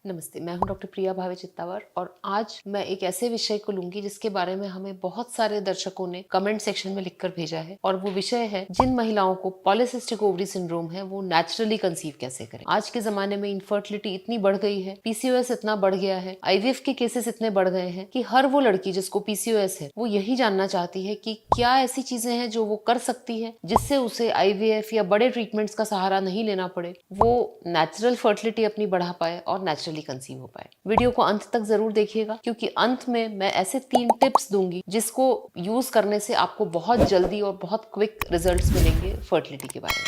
नमस्ते, मैं हूं डॉक्टर प्रिया भावे चित्तावर और आज मैं एक ऐसे विषय को लूंगी जिसके बारे में हमें बहुत सारे दर्शकों ने कमेंट सेक्शन में लिखकर भेजा है और वो विषय है जिन महिलाओं को पॉलीसिस्टिक ओवरी सिंड्रोम है वो नेचुरली कंसीव कैसे करें। आज के जमाने में इनफर्टिलिटी इतनी बढ़ गई है, पीसीओएस इतना बढ़ गया है, आईवीएफ के केसेस इतने बढ़ गए हैं कि हर वो लड़की जिसको पीसीओएस है वो यही जानना चाहती है कि क्या ऐसी चीजें हैं जो वो कर सकती है जिससे उसे आईवीएफ या बड़े ट्रीटमेंट्स का सहारा नहीं लेना पड़े, वो नेचुरल फर्टिलिटी अपनी बढ़ा पाए और नेचुरली कंसीव हो पाए। वीडियो को अंत तक जरूर देखिएगा क्योंकि अंत में मैं ऐसे 3 टिप्स दूंगी जिसको यूज करने से आपको बहुत जल्दी और बहुत क्विक रिजल्ट्स मिलेंगे फर्टिलिटी के बारे में।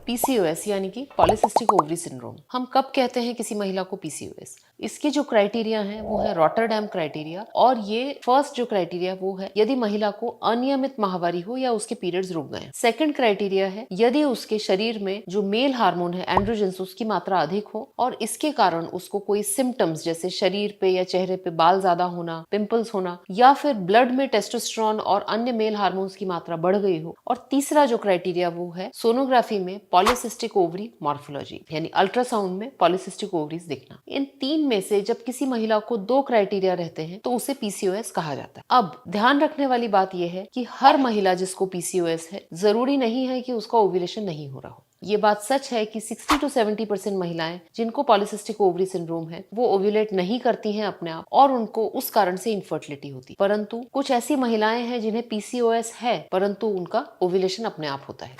पीसीओएस यानी कि पॉलीसिस्टिक ओवरी सिंड्रोम। हम कब कहते हैं किसी महिला को पीसीओएस? इसकी जो क्राइटेरिया है वो है रॉटरडैम क्राइटेरिया और ये फर्स्ट जो क्राइटेरिया वो है यदि महिला को अनियमित माहवारी हो या उसके पीरियड्स रुक गए। सेकंड क्राइटेरिया है यदि उसके शरीर में जो मेल हार्मोन है एंड्रोजन्स उसकी मात्रा अधिक हो और इसके कारण उसको कोई सिम्टम्स जैसे शरीर पे या चेहरे पे बाल ज्यादा होना, पिंपल्स होना या फिर ब्लड में टेस्टोस्टेरोन और अन्य मेल हार्मोन्स की मात्रा बढ़ गई हो। और तीसरा जो क्राइटेरिया वो है सोनोग्राफी में पॉलीसिस्टिक ओवरी मॉर्फोलॉजी यानी अल्ट्रासाउंड में पॉलीसिस्टिक ओवरीज देखना। इन 3 में से जब किसी महिला को 2 क्राइटेरिया रहते हैं तो उसे पीसीओएस कहा जाता है। अब ध्यान रखने वाली बात यह है कि हर महिला जिसको पीसीओएस है जरूरी नहीं है कि उसका ओव्यूलेशन नहीं हो रहा हो। ये बात सच है कि 60 to 70% महिलाएं जिनको पॉलीसिस्टिक ओवरी सिंड्रोम है वो ओव्यूलेट नहीं करती हैं अपने आप और उनको उस कारण से इनफर्टिलिटी होती है। परंतु कुछ ऐसी महिलाएं हैं जिन्हें पीसीओएस है परंतु उनका ओव्यूलेशन अपने आप होता है।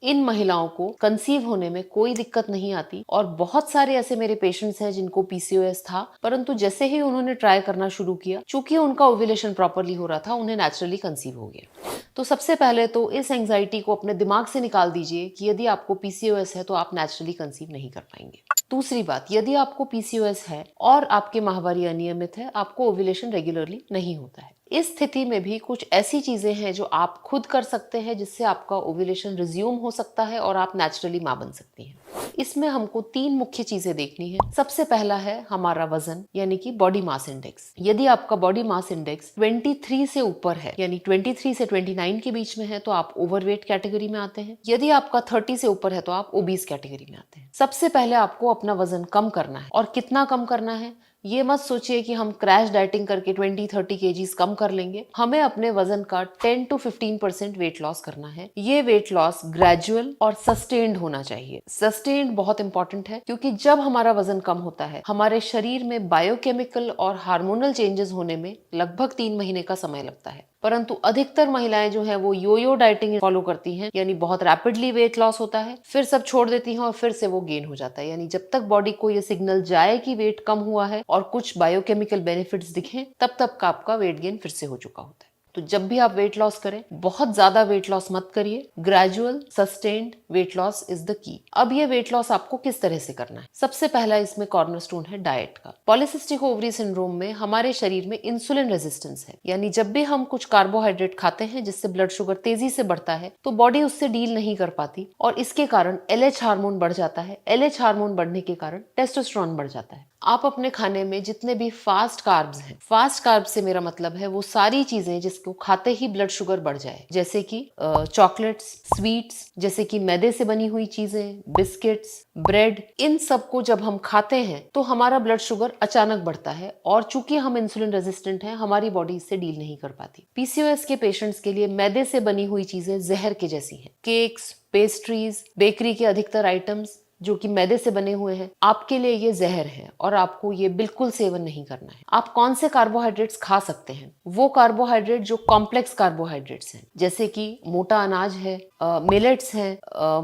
इन महिलाओं को कंसीव होने में कोई दिक्कत नहीं आती और बहुत सारे ऐसे मेरे पेशेंट्स हैं जिनको पीसीओएस था परंतु जैसे ही उन्होंने ट्राई करना शुरू किया, चूंकि उनका ओव्यूलेशन प्रॉपरली हो रहा था, उन्हें नेचुरली कंसीव हो गया। तो सबसे पहले तो इस एंजाइटी को अपने दिमाग से निकाल दीजिए कि यदि आपको पीसीओएस है तो आप नेचुरली कंसीव नहीं कर पाएंगे। दूसरी बात, यदि आपको पीसीओएस है और आपके माहवारी अनियमित है, आपको ओव्यूलेशन रेगुलरली नहीं होता है, इस स्थिति में भी कुछ ऐसी चीजें हैं जो आप खुद कर सकते हैं जिससे आपका ओव्यूलेशन रिज्यूम हो सकता है और आप नेचुरली मां बन सकती हैं। इसमें हमको 3 मुख्य चीजें देखनी है। सबसे पहला है हमारा वजन यानी कि बॉडी मास इंडेक्स। यदि आपका बॉडी मास इंडेक्स 23 से ऊपर है यानी 23 से 29 के बीच में है तो आप ओवरवेट कैटेगरी में आते हैं। यदि आपका 30 से ऊपर है तो आप ओबीस कैटेगरी में आते हैं। सबसे पहले आपको अपना वजन कम करना है और कितना कम करना है ये मत सोचिए कि हम क्रैश डाइटिंग करके 20-30 केजीज कम कर लेंगे। हमें अपने वजन का 10 to 15% वेट लॉस करना है। ये वेट लॉस ग्रेजुअल और सस्टेन्ड होना चाहिए। सस्टेन्ड बहुत इंपॉर्टेंट है क्योंकि जब हमारा वजन कम होता है हमारे शरीर में बायोकेमिकल और हार्मोनल चेंजेस होने में लगभग 3 महीने का समय लगता है। परंतु अधिकतर महिलाएं जो है वो योयो डाइटिंग फॉलो करती हैं यानी बहुत रैपिडली वेट लॉस होता है, फिर सब छोड़ देती हैं और फिर से वो गेन हो जाता है। यानी जब तक बॉडी को ये सिग्नल जाए कि वेट कम हुआ है और कुछ बायोकेमिकल बेनिफिट्स दिखें तब तक का आपका वेट गेन फिर से हो चुका होता है। तो जब भी आप वेट लॉस करें बहुत ज्यादा वेट लॉस मत करिए। Gradual sustained weight loss is the key. अब ये वेट लॉस आपको किस तरह से करना है? सबसे पहला इसमें कॉर्नरस्टोन है डाइट का। पॉलीसिस्टिक ओवरी सिंड्रोम में हमारे शरीर में इंसुलिन रेजिस्टेंस है यानी जब भी हम कुछ कार्बोहाइड्रेट खाते हैं जिससे ब्लड शुगर तेजी से बढ़ता है तो बॉडी उससे डील नहीं कर पाती और इसके कारण एलएच हार्मोन बढ़ जाता है। एलएच हार्मोन बढ़ने के कारण टेस्टोस्टेरोन बढ़ जाता है। आप अपने खाने में जितने भी फास्ट कार्ब्स हैं, फास्ट कार्ब्स से मेरा मतलब है वो सारी चीजें जिसको खाते ही ब्लड शुगर बढ़ जाए, जैसे कि चॉकलेट्स, स्वीट्स, जैसे कि मैदे से बनी हुई चीजें, बिस्किट्स, ब्रेड, इन सबको जब हम खाते हैं तो हमारा ब्लड शुगर अचानक बढ़ता है और चूंकि हम इंसुलिन रेजिस्टेंट हैं हमारी बॉडी इससे डील नहीं कर पाती। पीसीओएस के पेशेंट्स के लिए मैदे से बनी हुई चीजें जहर के जैसी हैं। केक्स, पेस्ट्रीज, बेकरी के अधिकतर आइटम्स जो कि मैदे से बने हुए हैं आपके लिए ये जहर है और आपको ये बिल्कुल सेवन नहीं करना है। आप कौन से कार्बोहाइड्रेट्स खा सकते हैं? वो कार्बोहाइड्रेट जो कॉम्प्लेक्स कार्बोहाइड्रेट्स हैं जैसे कि मोटा अनाज है, मिलेट्स है,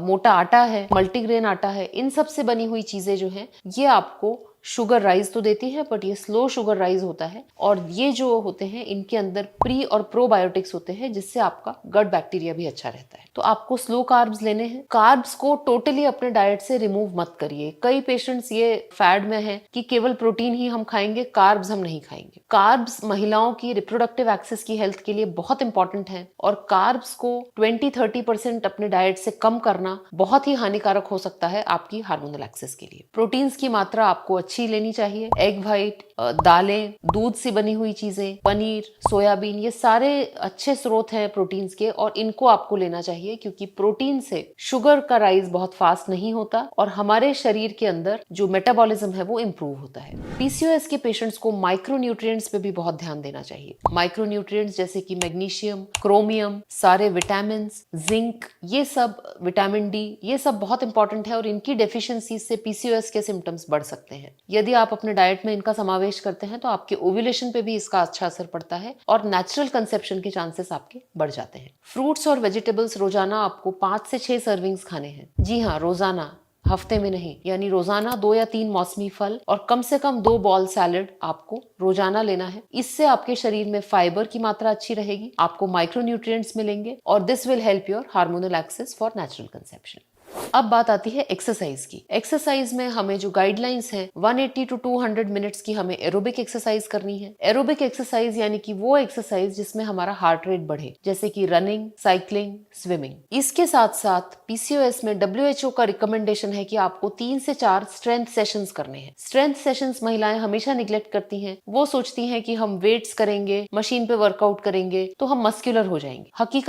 मोटा आटा है, मल्टीग्रेन आटा है, इन सब से बनी हुई चीजें जो हैं ये आपको शुगर राइज तो देती है बट ये स्लो शुगर राइज होता है और ये जो होते हैं इनके अंदर प्री और प्रोबायोटिक्स होते हैं जिससे आपका गट बैक्टीरिया भी अच्छा रहता है। तो आपको स्लो कार्ब्स लेने हैं। कार्ब्स को टोटली अपने डाइट से रिमूव मत करिए। कई पेशेंट्स ये फैड में है कि केवल प्रोटीन ही हम खाएंगे, कार्ब्स हम नहीं खाएंगे। कार्ब्स महिलाओं की रिप्रोडक्टिव एक्सेस की हेल्थ के लिए बहुत इंपॉर्टेंट है और कार्ब्स को 20-30% अपने डाइट से कम करना बहुत ही हानिकारक हो सकता है आपकी हार्मोनल एक्सेस के लिए। प्रोटीन्स की मात्रा आपको मच्छी लेनी चाहिए, एग व्हाइट, दालें, दूध से बनी हुई चीजें, पनीर, सोयाबीन, ये सारे अच्छे स्रोत हैं प्रोटीन्स के और इनको आपको लेना चाहिए क्योंकि प्रोटीन से शुगर का राइज बहुत फास्ट नहीं होता और हमारे शरीर के अंदर जो मेटाबॉलिज्म है वो इम्प्रूव होता है। पीसीओएस के पेशेंट्स को माइक्रोन्यूट्रिएंट्स पे भी बहुत ध्यान देना चाहिए। माइक्रोन्यूट्रिएंट्स जैसे कि मैग्नीशियम, क्रोमियम, सारे विटामिन, जिंक, ये सब, विटामिन डी, ये सब बहुत इंपॉर्टेंट है और इनकी डेफिशिएंसी से पीसीओएस के सिम्टम्स बढ़ सकते हैं। यदि आप अपने डाइट में इनका समावेश करते हैं तो आपके ओव्यूलेशन पे भी इसका अच्छा असर पड़ता है और नेचुरल कंसेप्शन के चांसेस आपके बढ़ जाते हैं। फ्रूट्स और वेजिटेबल्स रोजाना आपको 5 से 6 सर्विंग्स खाने हैं। जी हाँ, रोजाना, हफ्ते में नहीं। यानी रोजाना 2 या 3 मौसमी फल और कम से कम 2 बॉल सैलेड आपको रोजाना लेना है। इससे आपके शरीर में फाइबर की मात्रा अच्छी रहेगी, आपको माइक्रोन्यूट्रिएंट्स मिलेंगे और this will help your hormonal axis for natural conception. अब बात आती है एक्सरसाइज की। एक्सरसाइज में हमें जो गाइडलाइंस हैं 180 टू 200 मिनट्स की हमें एरोबिक एक्सरसाइज करनी है। एरोबिक एक्सरसाइज यानी कि वो एक्सरसाइज जिसमें हमारा हार्ट रेट बढ़े, जैसे कि रनिंग, साइकिलिंग, स्विमिंग। इसके साथ साथ पीसीओएस में डब्ल्यूएचओ का रिकमेंडेशन है कि आपको 3 से 4 स्ट्रेंथ सेशंस करने हैं। स्ट्रेंथ सेशंस महिलाएं हमेशा निग्लेक्ट करती हैं। वो सोचती हैं कि हम वेट्स करेंगे, मशीन पे वर्कआउट करेंगे तो हम मस्कुलर हो जाएंगे। हकीकत